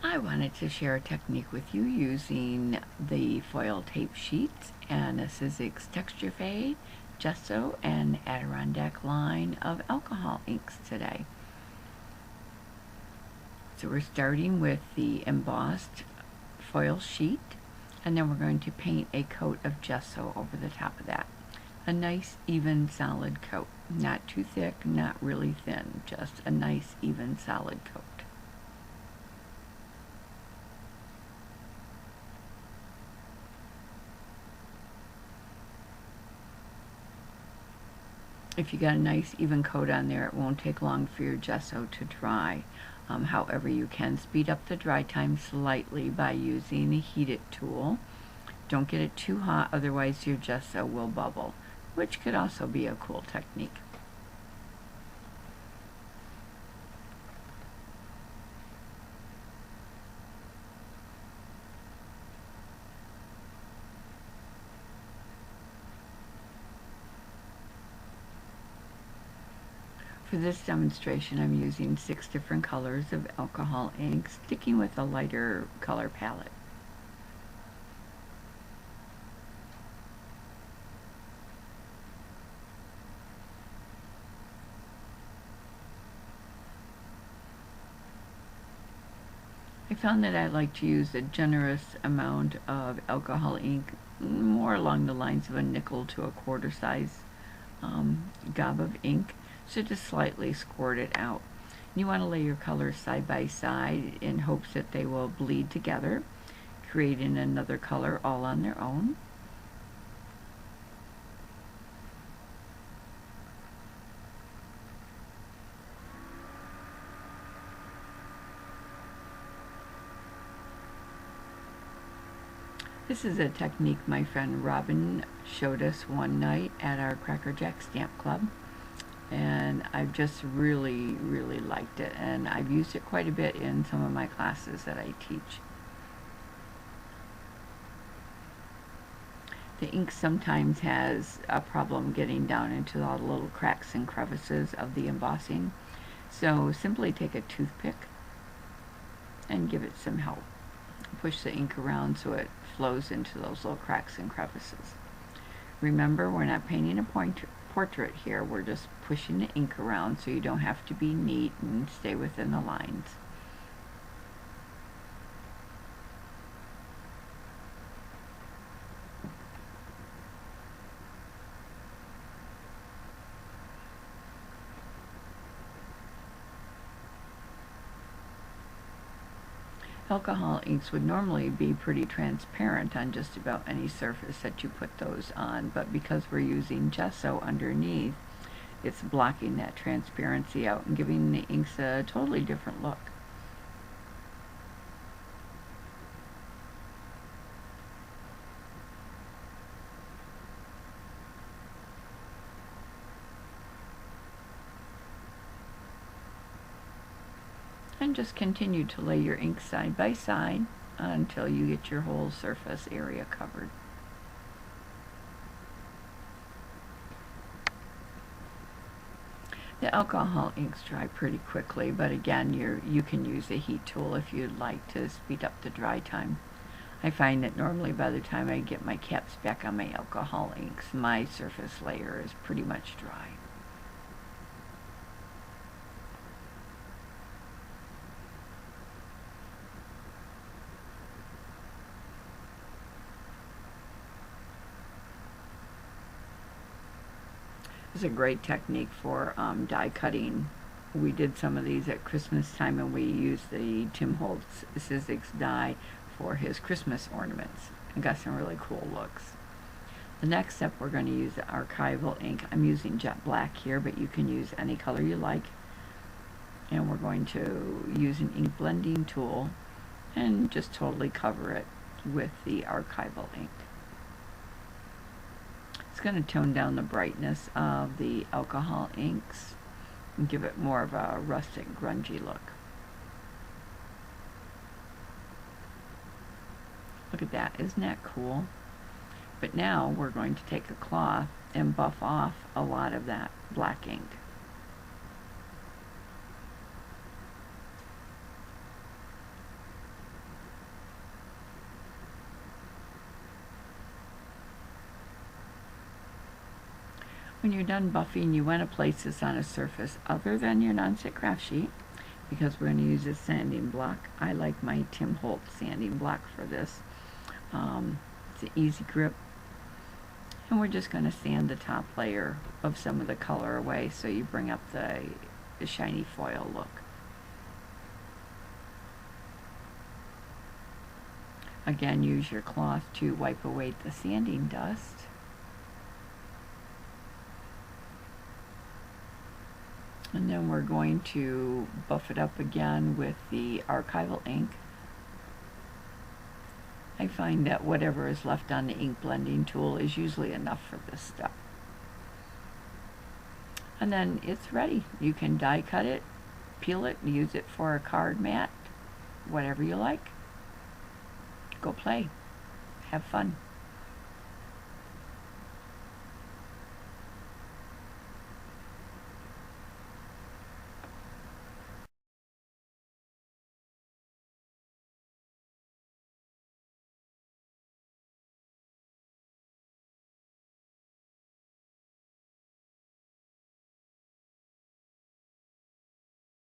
I wanted to share a technique with you using the foil tape sheets and a Sizzix texture fade, gesso, and Adirondack line of alcohol inks today. So we're starting with the embossed foil sheet, and then we're going to paint a coat of gesso over the top of that. A nice, even, solid coat. Not too thick, not really thin, just a nice, even, solid coat. If you got a nice even coat on there, it won't take long for your gesso to dry. However, you can speed up the dry time slightly by using a heated tool. Don't get it too hot, otherwise your gesso will bubble, which could also be a cool technique. For this demonstration, I'm using 6 different colors of alcohol ink, sticking with a lighter color palette. I found that I like to use a generous amount of alcohol ink, more along the lines of a nickel to a quarter size gob of ink, so just slightly squirt it out. You want to lay your colors side by side in hopes that they will bleed together, creating another color all on their own. This is a technique my friend Robin showed us one night at our Cracker Jack Stamp Club, and I've just really liked it, and I've used it quite a bit in some of my classes that I teach. The ink sometimes has a problem getting down into all the little cracks and crevices of the embossing, so simply take a toothpick and give it some help. Push the ink around so it flows into those little cracks and crevices. Remember, we're not painting a portrait here, we're just pushing the ink around, so you don't have to be neat and stay within the lines. Alcohol inks would normally be pretty transparent on just about any surface that you put those on, but because we're using gesso underneath, it's blocking that transparency out and giving the inks a totally different look. And just continue to lay your ink side by side until you get your whole surface area covered. The alcohol inks dry pretty quickly, but again, you can use a heat tool if you'd like to speed up the dry time. I find that normally by the time I get my caps back on my alcohol inks, my surface layer is pretty much dry. It's a great technique for die cutting. We did some of these at Christmas time, and we used the Tim Holtz Sizzix die for his Christmas ornaments and got some really cool looks. The next step, we're going to use the archival ink. I'm using jet black here, but you can use any color you like. And we're going to use an ink blending tool and just totally cover it with the archival ink. It's going to tone down the brightness of the alcohol inks and give it more of a rustic, grungy look. Look at that, isn't that cool? But now we're going to take a cloth and buff off a lot of that black ink. When you're done buffing, you want to place this on a surface other than your nonstick craft sheet, because we're going to use a sanding block. I like my Tim Holtz sanding block for this. It's an easy grip. And we're just going to sand the top layer of some of the color away so you bring up the shiny foil look. Again, use your cloth to wipe away the sanding dust. And then we're going to buff it up again with the archival ink. I find that whatever is left on the ink blending tool is usually enough for this step. And then it's ready. You can die cut it, peel it, and use it for a card mat, whatever you like. Go play. Have fun.